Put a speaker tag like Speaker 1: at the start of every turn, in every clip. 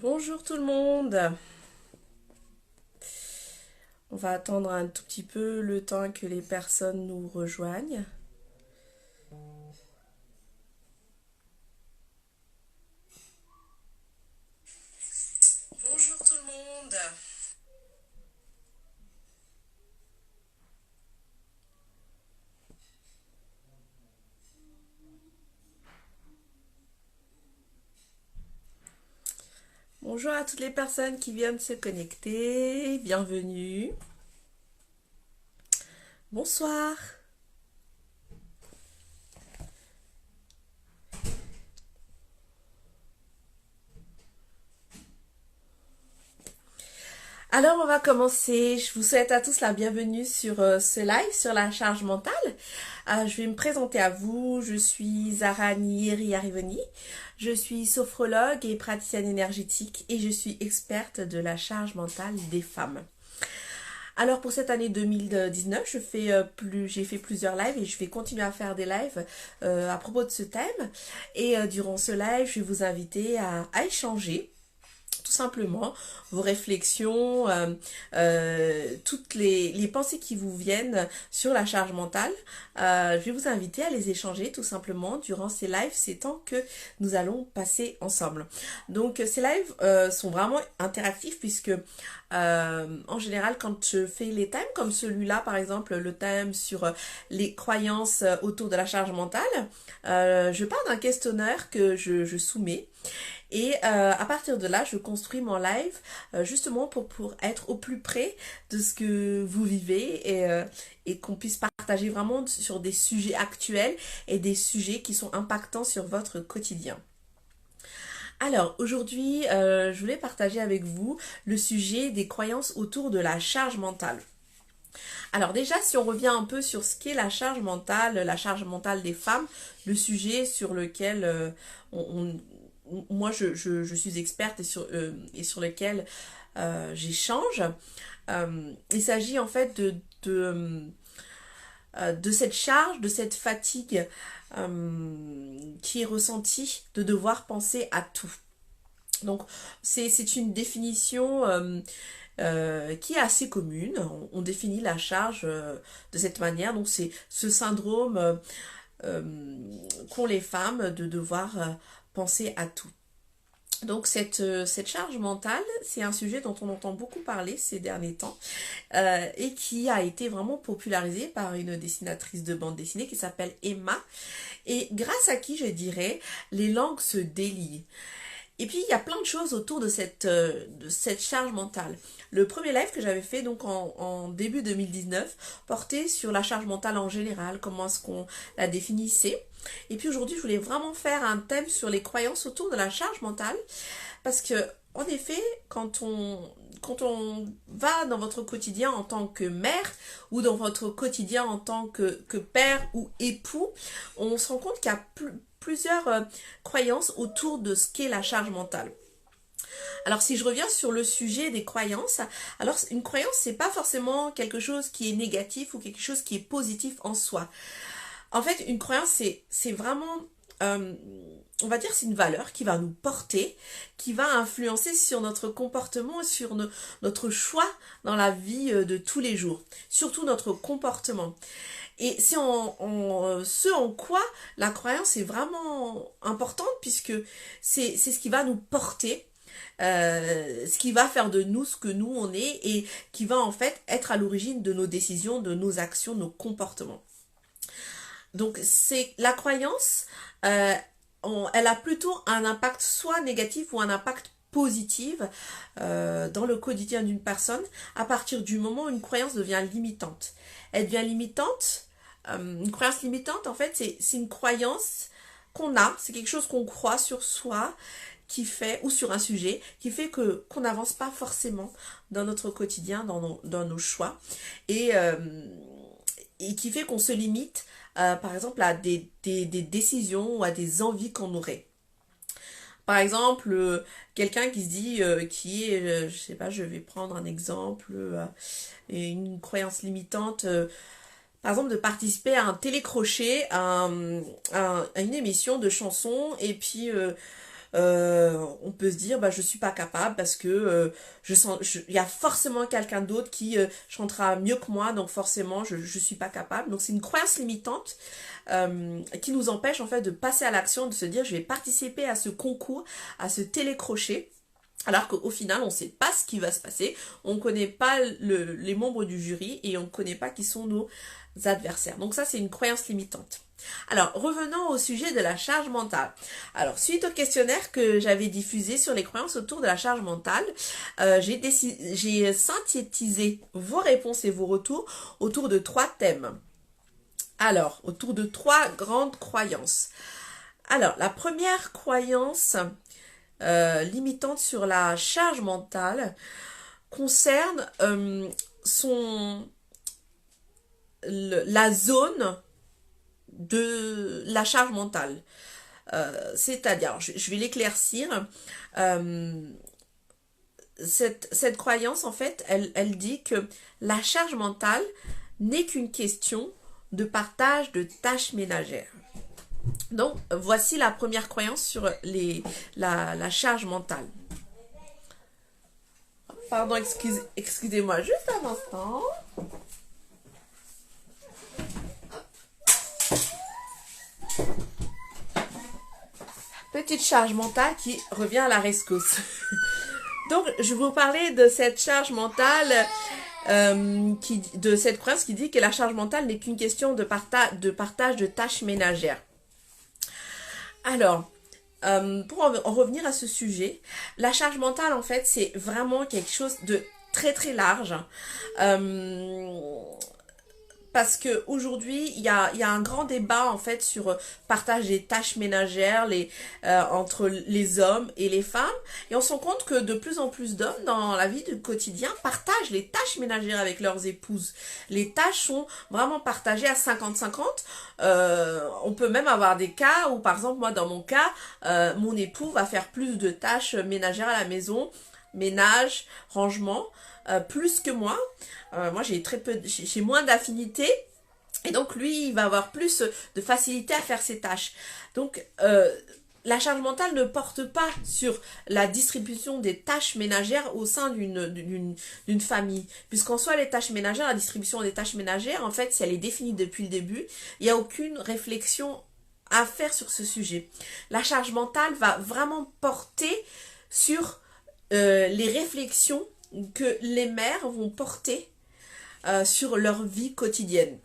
Speaker 1: Bonjour tout le monde. On va attendre un tout petit peu le temps que les personnes nous rejoignent. Bonjour tout le monde. Bonjour à toutes les personnes qui viennent se connecter. Bienvenue. Bonsoir. Alors on va commencer. Je vous souhaite à tous la bienvenue sur ce live sur la charge mentale. Je vais me présenter à vous. Je suis Zara Niyeri Arrivoni. Je suis sophrologue et praticienne énergétique et je suis experte de la charge mentale des femmes. Alors pour cette année 2019, j'ai fait plusieurs lives et je vais continuer à faire des lives à propos de ce thème. Et durant ce live, je vais vous inviter à échanger tout simplement vos réflexions, toutes les pensées qui vous viennent sur la charge mentale. Je vais vous inviter à les échanger tout simplement durant ces lives, ces temps que nous allons passer ensemble. Donc ces lives sont vraiment interactifs puisque en général quand je fais les thèmes comme celui-là par exemple, le thème sur les croyances autour de la charge mentale, je pars d'un questionnaire que je soumets. Et à partir de là, je construis mon live justement pour être au plus près de ce que vous vivez et qu'on puisse partager vraiment sur des sujets actuels et des sujets qui sont impactants sur votre quotidien. Alors aujourd'hui, je voulais partager avec vous le sujet des croyances autour de la charge mentale. Alors déjà, si on revient un peu sur ce qu'est la charge mentale des femmes, le sujet sur lequel moi je suis experte et sur lequel j'échange, il s'agit en fait de cette charge, de cette fatigue qui est ressentie de devoir penser à tout. Donc c'est une définition qui est assez commune. On définit la charge de cette manière. Donc c'est ce syndrome qu'ont les femmes de devoir penser à tout. Donc cette charge mentale, c'est un sujet dont on entend beaucoup parler ces derniers temps et qui a été vraiment popularisé par une dessinatrice de bande dessinée qui s'appelle Emma et grâce à qui, je dirais, les langues se délient. Et puis, il y a plein de choses autour de cette charge mentale. Le premier live que j'avais fait donc en début 2019 portait sur la charge mentale en général, comment est-ce qu'on la définissait. Et puis aujourd'hui, je voulais vraiment faire un thème sur les croyances autour de la charge mentale. Parce que, en effet, quand on va dans votre quotidien en tant que mère ou dans votre quotidien en tant que père ou époux, on se rend compte qu'il y a plusieurs croyances autour de ce qu'est la charge mentale. Alors si je reviens sur le sujet des croyances, alors une croyance c'est pas forcément quelque chose qui est négatif ou quelque chose qui est positif en soi. En fait une croyance c'est vraiment on va dire c'est une valeur qui va nous porter, qui va influencer sur notre comportement, sur notre choix dans la vie de tous les jours, surtout notre comportement. Et c'est ce en quoi la croyance est vraiment importante puisque c'est ce qui va nous porter, ce qui va faire de nous ce que nous on est et qui va en fait être à l'origine de nos décisions, de nos actions, de nos comportements. Donc c'est la croyance, elle a plutôt un impact soit négatif ou un impact positif dans le quotidien d'une personne à partir du moment où une croyance devient limitante. Elle devient limitante. Une croyance limitante, en fait, c'est une croyance qu'on a, c'est quelque chose qu'on croit sur soi, qui fait, ou sur un sujet, qui fait que qu'on n'avance pas forcément dans notre quotidien, dans nos choix, et, euh, et qui fait qu'on se limite, par exemple, à des décisions ou à des envies qu'on aurait. Par exemple, quelqu'un qui se dit, je sais pas, je vais prendre un exemple, une croyance limitante, par exemple de participer à un télécrochet, à une émission de chansons, et puis on peut se dire bah je suis pas capable parce que il y a forcément quelqu'un d'autre qui chantera mieux que moi, donc forcément je suis pas capable. Donc c'est une croyance limitante qui nous empêche en fait de passer à l'action, de se dire je vais participer à ce concours, à ce télécrochet. Alors qu'au final, on ne sait pas ce qui va se passer, on ne connaît pas les membres du jury et on ne connaît pas qui sont nos adversaires. Donc ça, c'est une croyance limitante. Alors, revenons au sujet de la charge mentale. Alors, suite au questionnaire que j'avais diffusé sur les croyances autour de la charge mentale, j'ai synthétisé vos réponses et vos retours autour de 3 thèmes. Alors, autour de 3 grandes croyances. Alors, la première croyance limitante sur la charge mentale concerne la zone de la charge mentale. C'est-à-dire, je vais l'éclaircir. Cette croyance, en fait, elle dit que la charge mentale n'est qu'une question de partage de tâches ménagères. Donc, voici la première croyance sur la charge mentale. Pardon, excusez-moi juste un instant. Petite charge mentale qui revient à la rescousse. Donc, je vais vous parler de cette charge mentale, de cette croyance qui dit que la charge mentale n'est qu'une question de partage de tâches ménagères. Alors, pour en revenir à ce sujet, la charge mentale, en fait, c'est vraiment quelque chose de très très large. Parce que aujourd'hui, il y a un grand débat en fait sur partage des tâches ménagères entre les hommes et les femmes. Et on se rend compte que de plus en plus d'hommes dans la vie du quotidien partagent les tâches ménagères avec leurs épouses. Les tâches sont vraiment partagées à 50-50. On peut même avoir des cas où, par exemple, moi dans mon cas, mon époux va faire plus de tâches ménagères à la maison, ménage, rangement, plus que moi. Moi j'ai moins d'affinité et donc lui il va avoir plus de facilité à faire ses tâches. Donc la charge mentale ne porte pas sur la distribution des tâches ménagères au sein d'une famille, puisqu'en soi les tâches ménagères, la distribution des tâches ménagères, en fait si elle est définie depuis le début, il n'y a aucune réflexion à faire sur ce sujet. La charge mentale va vraiment porter sur les réflexions que les mères vont porter sur leur vie quotidienne.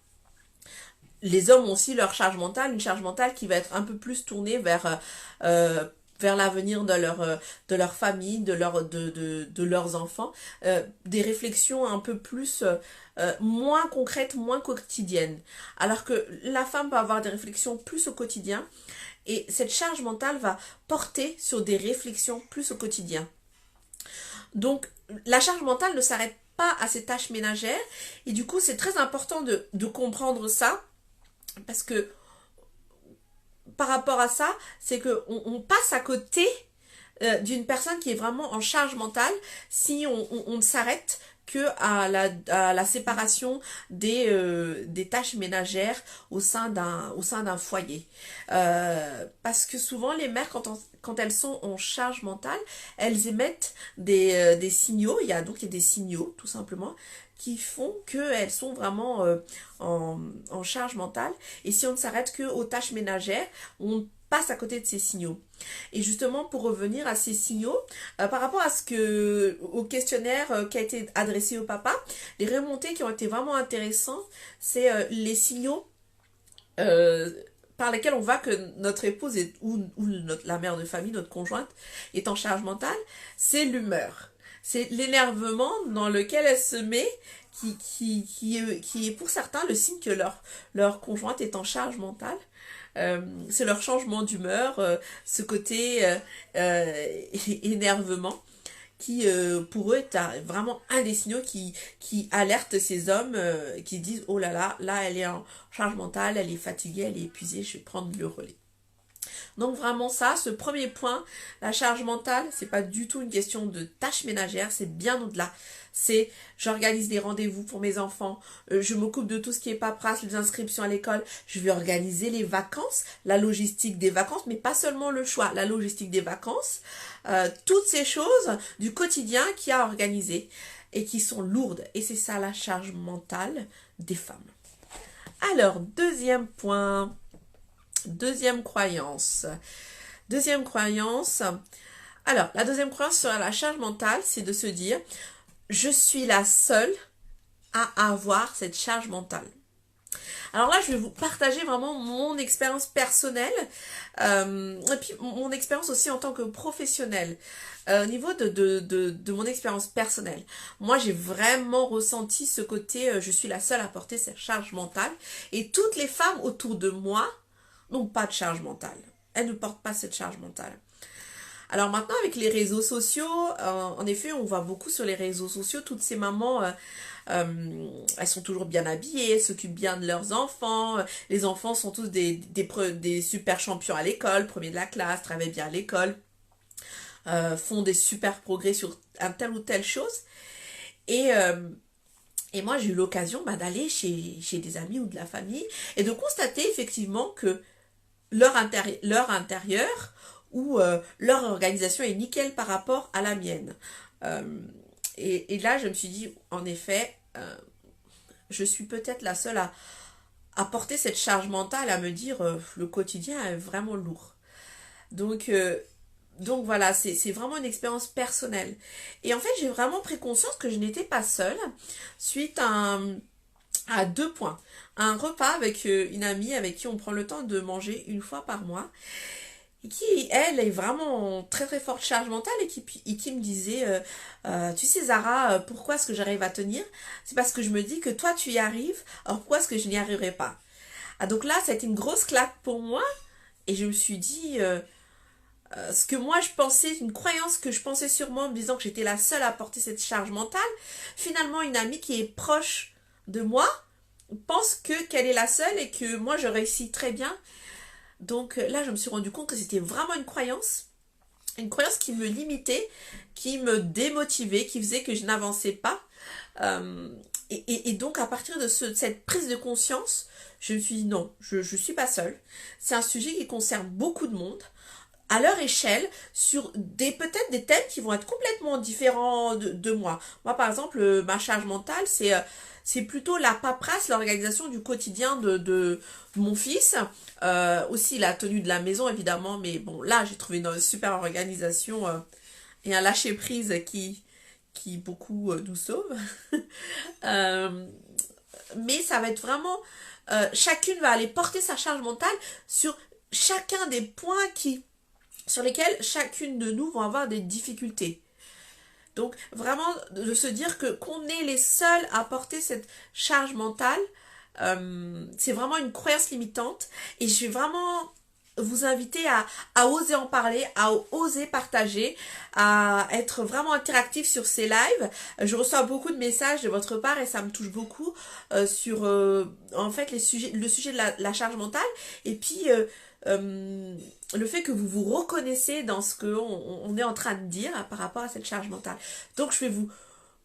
Speaker 1: Les hommes ont aussi leur charge mentale, une charge mentale qui va être un peu plus tournée vers l'avenir de leur famille, de leurs enfants, des réflexions un peu plus moins concrètes, moins quotidiennes. Alors que la femme va avoir des réflexions plus au quotidien et cette charge mentale va porter sur des réflexions plus au quotidien. Donc, la charge mentale ne s'arrête pas à ces tâches ménagères et du coup, c'est très important de comprendre ça parce que par rapport à ça, c'est qu'on passe à côté d'une personne qui est vraiment en charge mentale si on ne s'arrête que à la séparation des tâches ménagères au sein d'un foyer. Parce que souvent les mères quand elles sont en charge mentale, elles émettent des signaux, il y a des signaux tout simplement qui font qu'elles sont vraiment en charge mentale. Et si on ne s'arrête que aux tâches ménagères, on passe à côté de ces signaux. Et justement, pour revenir à ces signaux, par rapport au questionnaire qui a été adressé au papa, les remontées qui ont été vraiment intéressantes, c'est les signaux par lesquels on voit que notre épouse la mère de famille, notre conjointe, est en charge mentale, c'est l'humeur. C'est l'énervement dans lequel elle se met qui est pour certains le signe que leur conjointe est en charge mentale. C'est leur changement d'humeur, ce côté énervement qui pour eux est vraiment un des signaux qui alerte ces hommes qui disent oh là elle est en charge mentale, elle est fatiguée, elle est épuisée, je vais prendre le relais. Donc vraiment ça, ce premier point, la charge mentale, c'est pas du tout une question de tâches ménagères, c'est bien au-delà. C'est j'organise des rendez-vous pour mes enfants, je m'occupe de tout ce qui est paperasse, les inscriptions à l'école, je vais organiser les vacances, la logistique des vacances, mais pas seulement le choix, la logistique des vacances, toutes ces choses du quotidien qu'il y a à organiser et qui sont lourdes. Et c'est ça la charge mentale des femmes. Alors, deuxième point. Deuxième croyance. Deuxième croyance. Alors, la deuxième croyance sur la charge mentale, c'est de se dire, je suis la seule à avoir cette charge mentale. Alors là, je vais vous partager vraiment mon expérience personnelle et puis mon expérience aussi en tant que professionnelle. Au niveau de mon expérience personnelle, moi j'ai vraiment ressenti ce côté, je suis la seule à porter cette charge mentale et toutes les femmes autour de moi n'ont pas de charge mentale. Elles ne portent pas cette charge mentale. Alors maintenant avec les réseaux sociaux, en effet on voit beaucoup sur les réseaux sociaux toutes ces mamans, elles sont toujours bien habillées, elles s'occupent bien de leurs enfants, les enfants sont tous des super champions à l'école, premiers de la classe, travaillent bien à l'école, font des super progrès sur un telle ou telle chose. Et moi j'ai eu l'occasion d'aller chez des amis ou de la famille et de constater effectivement que leur intérieur ou leur organisation est nickel par rapport à la mienne. Et là, je me suis dit, en effet, je suis peut-être la seule à porter cette charge mentale, à me dire, le quotidien est vraiment lourd. Donc, voilà, c'est vraiment une expérience personnelle. Et en fait, j'ai vraiment pris conscience que je n'étais pas seule suite à deux points. Un repas avec une amie avec qui on prend le temps de manger une fois par mois et qui, elle, est vraiment très très forte charge mentale et qui me disait, tu sais Zara, pourquoi est-ce que j'arrive à tenir? C'est parce que je me dis que toi tu y arrives, alors pourquoi est-ce que je n'y arriverai pas? Ah, donc là, ça a été une grosse claque pour moi et je me suis dit, ce que moi je pensais, une croyance que je pensais sur moi en me disant que j'étais la seule à porter cette charge mentale, finalement une amie qui est proche de moi pense qu'elle est la seule et que moi je réussis très bien. Donc là, je me suis rendu compte que c'était vraiment une croyance qui me limitait, qui me démotivait, qui faisait que je n'avançais pas. Et donc, à partir de cette prise de conscience, je me suis dit non, je ne suis pas seule. C'est un sujet qui concerne beaucoup de monde, à leur échelle, sur peut-être des thèmes qui vont être complètement différents de moi. Moi, par exemple, ma charge mentale, c'est plutôt la paperasse, l'organisation du quotidien de mon fils. Aussi la tenue de la maison, évidemment. Mais bon, là, j'ai trouvé une super organisation et un lâcher-prise qui beaucoup nous sauve. Euh, mais ça va être vraiment... chacune va aller porter sa charge mentale sur chacun des points sur lesquels chacune de nous va avoir des difficultés. Donc vraiment de se dire qu'on est les seuls à porter cette charge mentale, c'est vraiment une croyance limitante et je vais vraiment vous inviter à oser en parler, à oser partager, à être vraiment interactif sur ces lives. Je reçois beaucoup de messages de votre part et ça me touche beaucoup sur en fait le sujet de la charge mentale et puis le fait que vous vous reconnaissez dans ce qu'on est en train de dire par rapport à cette charge mentale. Donc je vais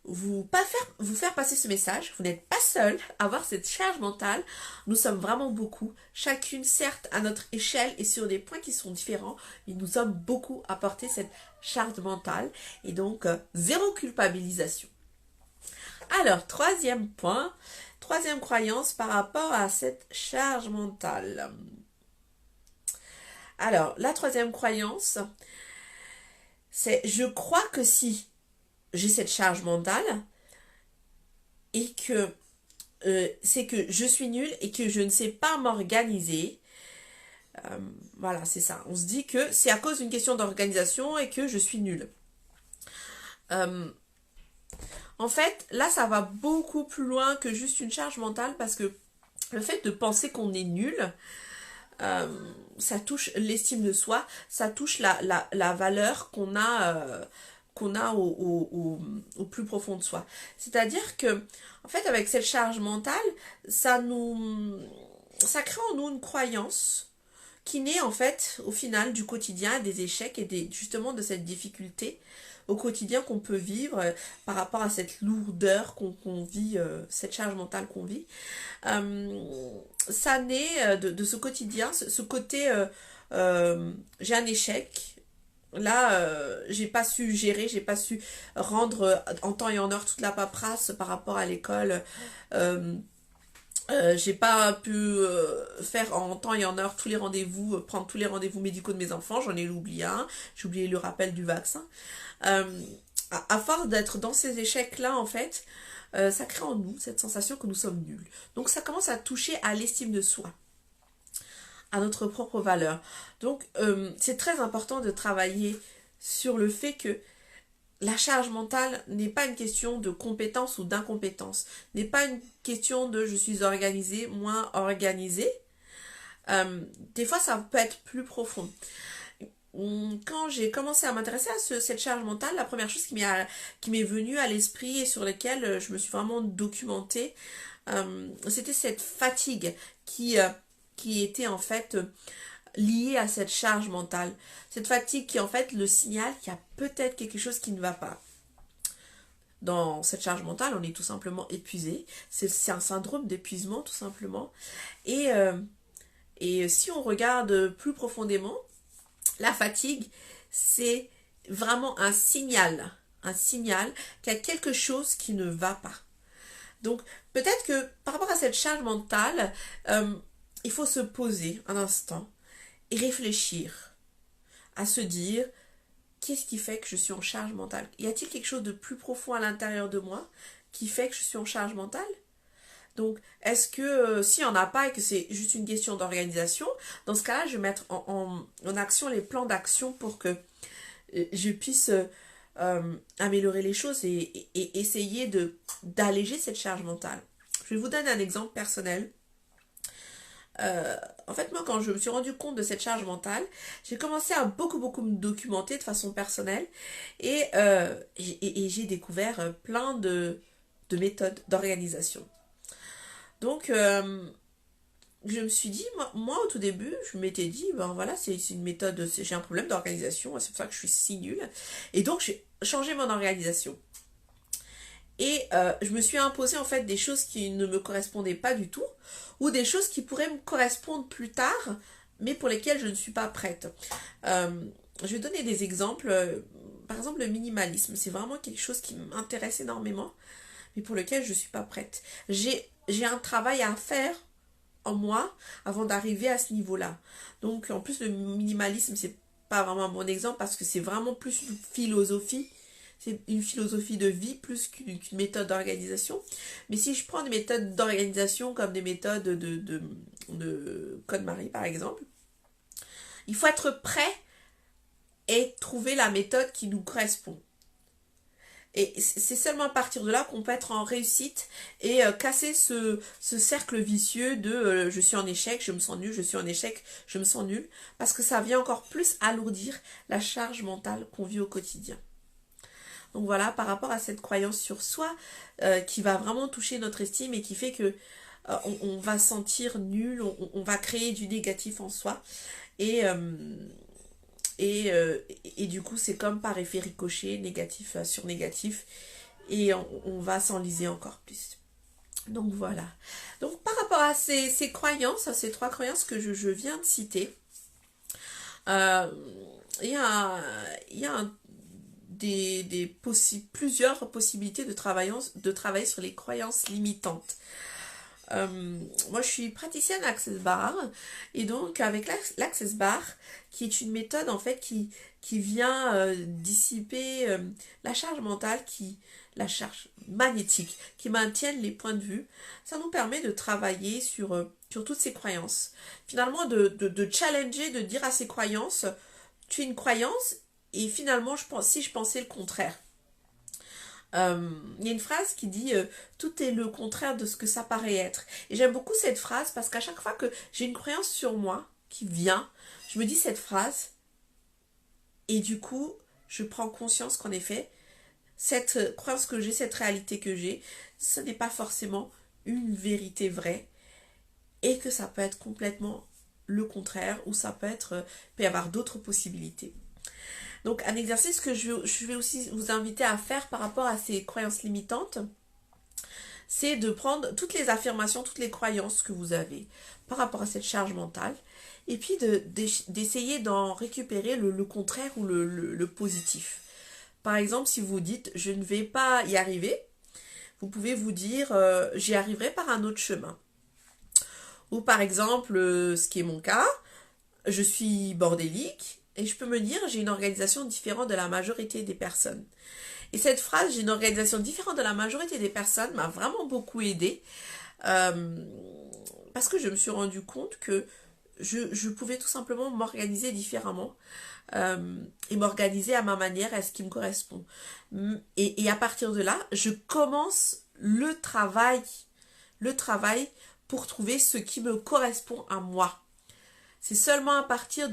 Speaker 1: vous faire passer ce message. Vous n'êtes pas seul à avoir cette charge mentale. Nous sommes vraiment beaucoup, chacune certes à notre échelle et sur des points qui sont différents, mais nous sommes beaucoup à porter cette charge mentale et donc zéro culpabilisation. Alors, troisième point, troisième croyance par rapport à cette charge mentale. Alors, la troisième croyance, c'est je crois que si j'ai cette charge mentale et que c'est que je suis nulle et que je ne sais pas m'organiser. Voilà, c'est ça. On se dit que c'est à cause d'une question d'organisation et que je suis nulle. En fait, là, ça va beaucoup plus loin que juste une charge mentale parce que le fait de penser qu'on est nul, ça touche l'estime de soi, ça touche la valeur qu'on a au plus profond de soi. C'est-à-dire que, en fait, avec cette charge mentale, ça crée en nous une croyance qui naît en fait au final du quotidien, des échecs et justement de cette difficulté au quotidien qu'on peut vivre par rapport à cette lourdeur qu'on vit, cette charge mentale qu'on vit. Ça naît de ce quotidien, ce côté j'ai un échec. Là, j'ai pas su gérer, j'ai pas su rendre en temps et en heure toute la paperasse par rapport à l'école. Euh, j'ai pas pu faire en temps et en heure tous les rendez-vous, prendre tous les rendez-vous médicaux de mes enfants. J'en ai oublié un. J'ai oublié le rappel du vaccin. Euh, à force d'être dans ces échecs-là, en fait, ça crée en nous cette sensation que nous sommes nuls. Donc ça commence à toucher à l'estime de soi, à notre propre valeur. Donc c'est très important de travailler sur le fait que la charge mentale n'est pas une question de compétence ou d'incompétence, n'est pas une question de je suis organisé, moins organisé. Des fois, ça peut être plus profond. Quand j'ai commencé à m'intéresser à cette charge mentale, la première chose qui m'est venue à l'esprit et sur laquelle je me suis vraiment documentée, c'était cette fatigue qui était en fait liée à cette charge mentale. Cette fatigue qui est en fait le signal qu'il y a peut-être quelque chose qui ne va pas. Dans cette charge mentale, on est tout simplement épuisé. C'est un syndrome d'épuisement tout simplement. Et si on regarde plus profondément, la fatigue, c'est vraiment un signal qu'il y a quelque chose qui ne va pas. Donc peut-être que par rapport à cette charge mentale, il faut se poser un instant et réfléchir à se dire qu'est-ce qui fait que je suis en charge mentale? Y a-t-il quelque chose de plus profond à l'intérieur de moi qui fait que je suis en charge mentale? Donc, est-ce que s'il n'y en a pas et que c'est juste une question d'organisation, dans ce cas-là, je vais mettre en action les plans d'action pour que je puisse améliorer les choses et essayer d'alléger cette charge mentale. Je vais vous donner un exemple personnel. En fait, moi, quand je me suis rendu compte de cette charge mentale, j'ai commencé à beaucoup me documenter de façon personnelle et j'ai découvert plein de méthodes d'organisation. Donc, je me suis dit, moi au tout début, je m'étais dit, ben voilà, c'est une méthode, j'ai un problème d'organisation, c'est pour ça que je suis si nulle. Et donc, j'ai changé mon organisation. Et je me suis imposé en fait des choses qui ne me correspondaient pas du tout, ou des choses qui pourraient me correspondre plus tard, mais pour lesquelles je ne suis pas prête. Je vais donner des exemples. Par exemple, le minimalisme, c'est vraiment quelque chose qui m'intéresse énormément, mais pour lequel je ne suis pas prête. J'ai un travail à faire en moi avant d'arriver à ce niveau-là. Donc en plus le minimalisme, c'est pas vraiment un bon exemple parce que c'est vraiment plus une philosophie. C'est une philosophie de vie plus qu'une méthode d'organisation. Mais si je prends des méthodes d'organisation comme des méthodes de KonMari par exemple, il faut être prêt et trouver la méthode qui nous correspond. Et c'est seulement à partir de là qu'on peut être en réussite et casser ce cercle vicieux de je suis en échec, je me sens nul, je suis en échec, je me sens nul. Parce que ça vient encore plus alourdir la charge mentale qu'on vit au quotidien. Donc voilà, par rapport à cette croyance sur soi qui va vraiment toucher notre estime et qui fait que on va se sentir nul, on va créer du négatif en soi. Et du coup, c'est comme par effet ricochet, négatif sur négatif. Et on va s'enliser encore plus. Donc voilà. Donc par rapport à ces croyances, à ces trois croyances que je viens de citer, il y a plusieurs possibilités de travailler sur les croyances limitantes. Moi je suis praticienne Access Bar et donc avec l'Access Bar qui est une méthode en fait qui vient dissiper la charge mentale, la charge magnétique qui maintienne les points de vue. Ça nous permet de travailler sur toutes ces croyances, finalement de challenger, de dire à ces croyances tu es une croyance et finalement si je pensais le contraire. Il y a une phrase qui dit tout est le contraire de ce que ça paraît être. Et j'aime beaucoup cette phrase parce qu'à chaque fois que j'ai une croyance sur moi qui vient, je me dis cette phrase et du coup je prends conscience qu'en effet cette croyance que j'ai, cette réalité que j'ai, ce n'est pas forcément une vérité vraie et que ça peut être complètement le contraire, ou ça peut y avoir d'autres possibilités. Donc un exercice que je vais aussi vous inviter à faire par rapport à ces croyances limitantes, c'est de prendre toutes les affirmations, toutes les croyances que vous avez par rapport à cette charge mentale, et puis d'essayer d'en récupérer le contraire ou le positif. Par exemple, si vous dites « je ne vais pas y arriver », vous pouvez vous dire « j'y arriverai par un autre chemin ». Ou par exemple, ce qui est mon cas, je suis bordélique et je peux me dire j'ai une organisation différente de la majorité des personnes. Et cette phrase, j'ai une organisation différente de la majorité des personnes, m'a vraiment beaucoup aidée parce que je me suis rendu compte que je pouvais tout simplement m'organiser différemment et m'organiser à ma manière, à ce qui me correspond. Et à partir de là, je commence le travail pour trouver ce qui me correspond à moi. C'est seulement à partir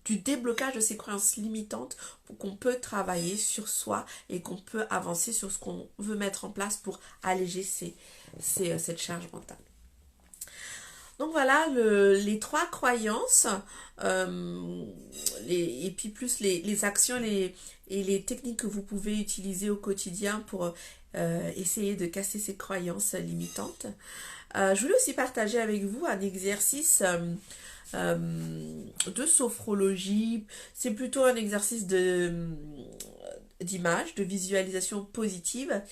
Speaker 1: du déblocage de ces croyances limitantes qu'on peut travailler sur soi et qu'on peut avancer sur ce qu'on veut mettre en place pour alléger cette charge mentale. Donc voilà les 3 croyances et puis plus les actions et les techniques que vous pouvez utiliser au quotidien pour essayer de casser ces croyances limitantes. Je voulais aussi partager avec vous un exercice de sophrologie. C'est plutôt un exercice d'image, de visualisation positive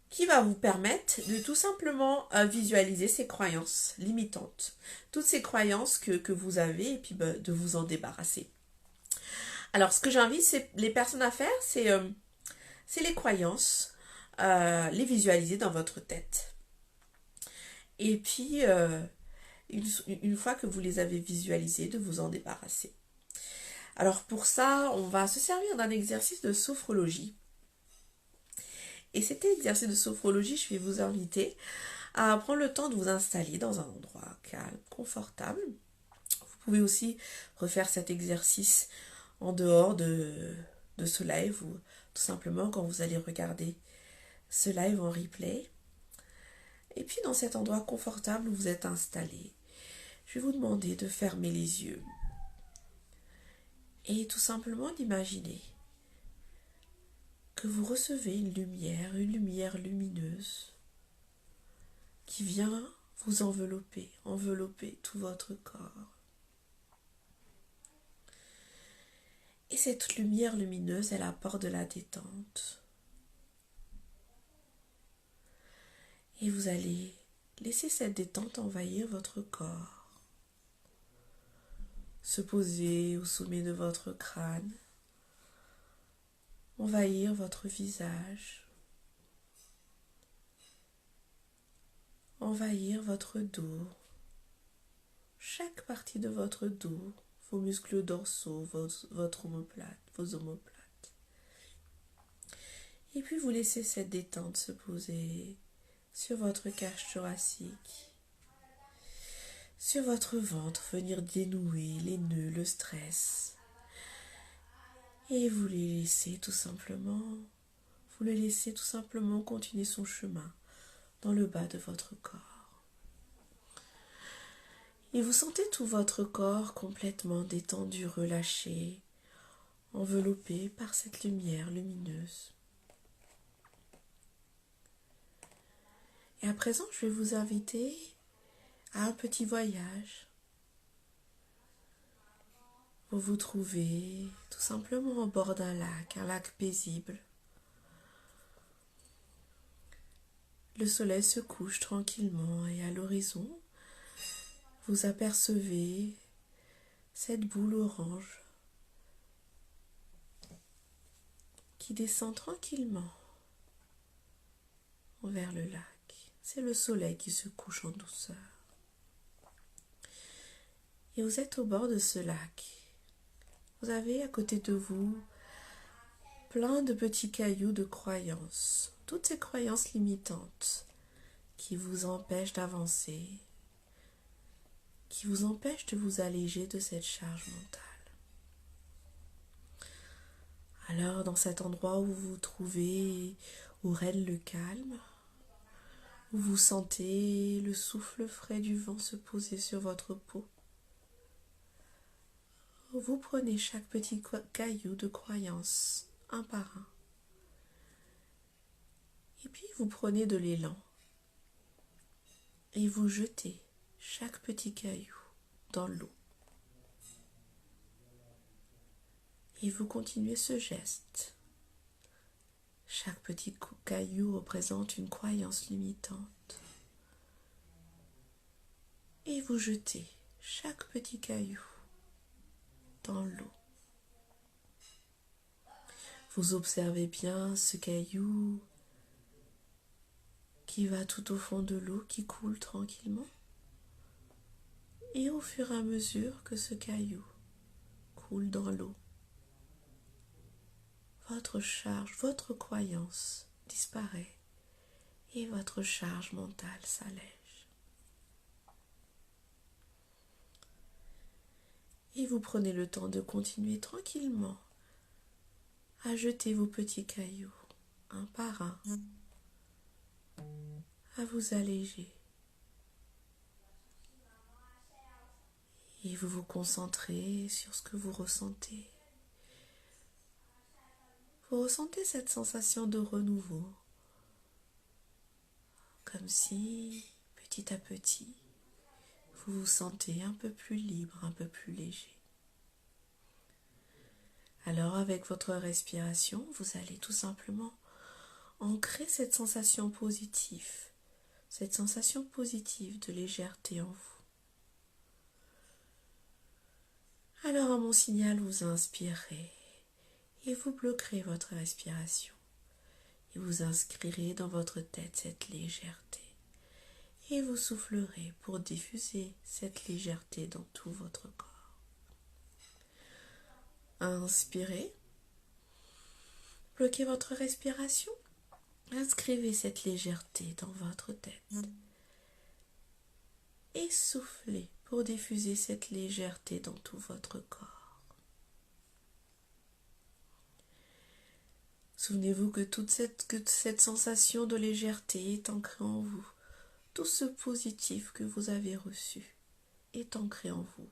Speaker 1: qui va vous permettre de tout simplement visualiser ces croyances limitantes. Toutes ces croyances que vous avez et puis de vous en débarrasser. Alors, ce que j'invite les personnes à faire, c'est les croyances, les visualiser dans votre tête. Et puis, une fois que vous les avez visualisées, de vous en débarrasser. Alors pour ça, on va se servir d'un exercice de sophrologie. Et cet exercice de sophrologie, je vais vous inviter à prendre le temps de vous installer dans un endroit calme, confortable. Vous pouvez aussi refaire cet exercice en dehors de ce live ou tout simplement quand vous allez regarder ce live en replay. Et puis dans cet endroit confortable où vous êtes installé, je vais vous demander de fermer les yeux et tout simplement d'imaginer que vous recevez une lumière lumineuse qui vient vous envelopper tout votre corps. Et cette lumière lumineuse, elle apporte de la détente. Et vous allez laisser cette détente envahir votre corps, se poser au sommet de votre crâne, envahir votre visage, envahir votre dos, chaque partie de votre dos, vos muscles dorsaux, votre omoplate, vos omoplates. Et puis vous laissez cette détente se poser sur votre cage thoracique, sur votre ventre, venir dénouer les nœuds, le stress. Et vous le laissez tout simplement continuer son chemin dans le bas de votre corps. Et vous sentez tout votre corps complètement détendu, relâché, enveloppé par cette lumière lumineuse. Et à présent, je vais vous inviter à un petit voyage. Vous vous trouvez tout simplement au bord d'un lac, un lac paisible. Le soleil se couche tranquillement et à l'horizon, vous apercevez cette boule orange qui descend tranquillement vers le lac. C'est le soleil qui se couche en douceur. Et vous êtes au bord de ce lac. Vous avez à côté de vous plein de petits cailloux de croyances. Toutes ces croyances limitantes qui vous empêchent d'avancer, qui vous empêchent de vous alléger de cette charge mentale. Alors, dans cet endroit où vous vous trouvez, où règne le calme, où vous sentez le souffle frais du vent se poser sur votre peau, vous prenez chaque petit caillou de croyance, un par un. Et puis vous prenez de l'élan. Et vous jetez chaque petit caillou dans l'eau. Et vous continuez ce geste. Chaque petit caillou représente une croyance limitante. Et vous jetez chaque petit caillou dans l'eau. Vous observez bien ce caillou qui va tout au fond de l'eau, qui coule tranquillement. Et au fur et à mesure que ce caillou coule dans l'eau, votre charge, votre croyance disparaît et votre charge mentale s'allège. Et vous prenez le temps de continuer tranquillement à jeter vos petits cailloux, un par un, à vous alléger. Et vous vous concentrez sur ce que vous ressentez. Vous ressentez cette sensation de renouveau, comme si, petit à petit, vous vous sentez un peu plus libre, un peu plus léger. Alors, avec votre respiration, vous allez tout simplement ancrer cette sensation positive de légèreté en vous. Alors, à mon signal, vous inspirez et vous bloquerez votre respiration. Et vous inscrirez dans votre tête cette légèreté. Et vous soufflerez pour diffuser cette légèreté dans tout votre corps. Inspirez. Bloquez votre respiration. Inscrivez cette légèreté dans votre tête. Et soufflez pour diffuser cette légèreté dans tout votre corps. Souvenez-vous que toute cette sensation de légèreté est ancrée en vous. Tout ce positif que vous avez reçu est ancré en vous.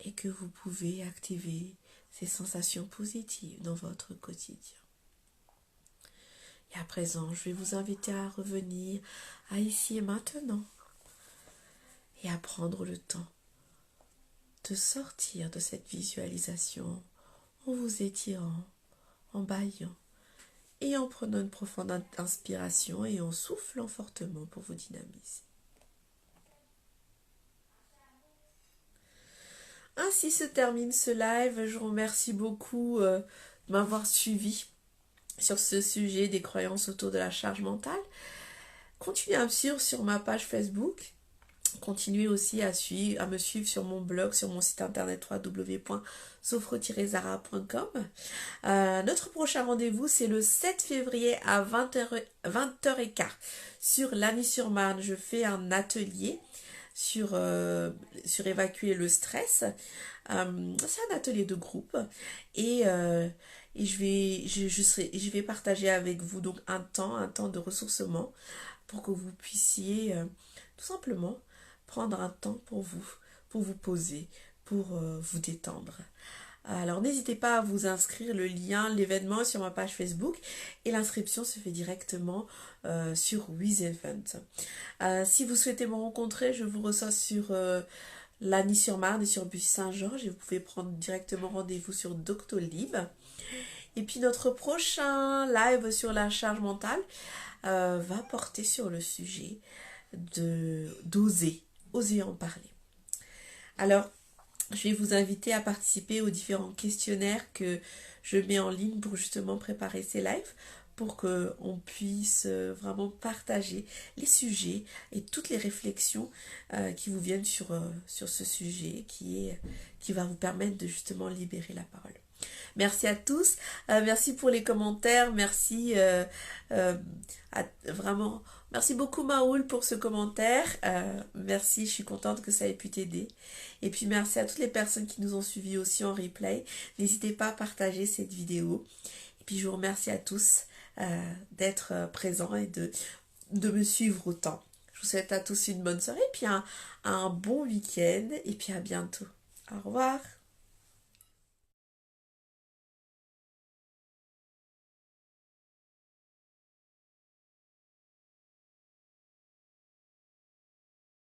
Speaker 1: Et que vous pouvez activer ces sensations positives dans votre quotidien. Et à présent, je vais vous inviter à revenir à ici et maintenant. Et à prendre le temps de sortir de cette visualisation en vous étirant, en bâillant et en prenant une profonde inspiration et en soufflant fortement pour vous dynamiser. Ainsi se termine ce live. Je vous remercie beaucoup de m'avoir suivi sur ce sujet des croyances autour de la charge mentale. Continuez à me suivre sur ma page Facebook. Continuez aussi à me suivre sur mon blog, sur mon site internet www.sophro-zara.com. Notre prochain rendez-vous, c'est le 7 février à 20h15 sur Lagny-sur-Marne. Je fais un atelier sur évacuer le stress. C'est un atelier de groupe et je vais partager avec vous donc un temps de ressourcement pour que vous puissiez tout simplement prendre un temps pour vous poser, pour vous détendre. Alors n'hésitez pas à vous inscrire, le lien, l'événement sur ma page Facebook et l'inscription se fait directement sur WizEvent. Si vous souhaitez me rencontrer, je vous reçois sur Lagny-sur-Marne et sur Bussy-Saint-Georges et vous pouvez prendre directement rendez-vous sur Doctolib. Et puis notre prochain live sur la charge mentale va porter sur le sujet d'oser en parler. Alors, je vais vous inviter à participer aux différents questionnaires que je mets en ligne pour justement préparer ces lives, pour qu'on puisse vraiment partager les sujets et toutes les réflexions qui vous viennent sur ce sujet qui va vous permettre de justement libérer la parole. Merci à tous, merci pour les commentaires, merci vraiment, merci beaucoup Maoul pour ce commentaire, merci, je suis contente que ça ait pu t'aider. Et puis merci à toutes les personnes qui nous ont suivis aussi en replay, n'hésitez pas à partager cette vidéo. Et puis je vous remercie à tous d'être présents et de me suivre autant. Je vous souhaite à tous une bonne soirée, et puis un bon week-end, et puis à bientôt. Au revoir.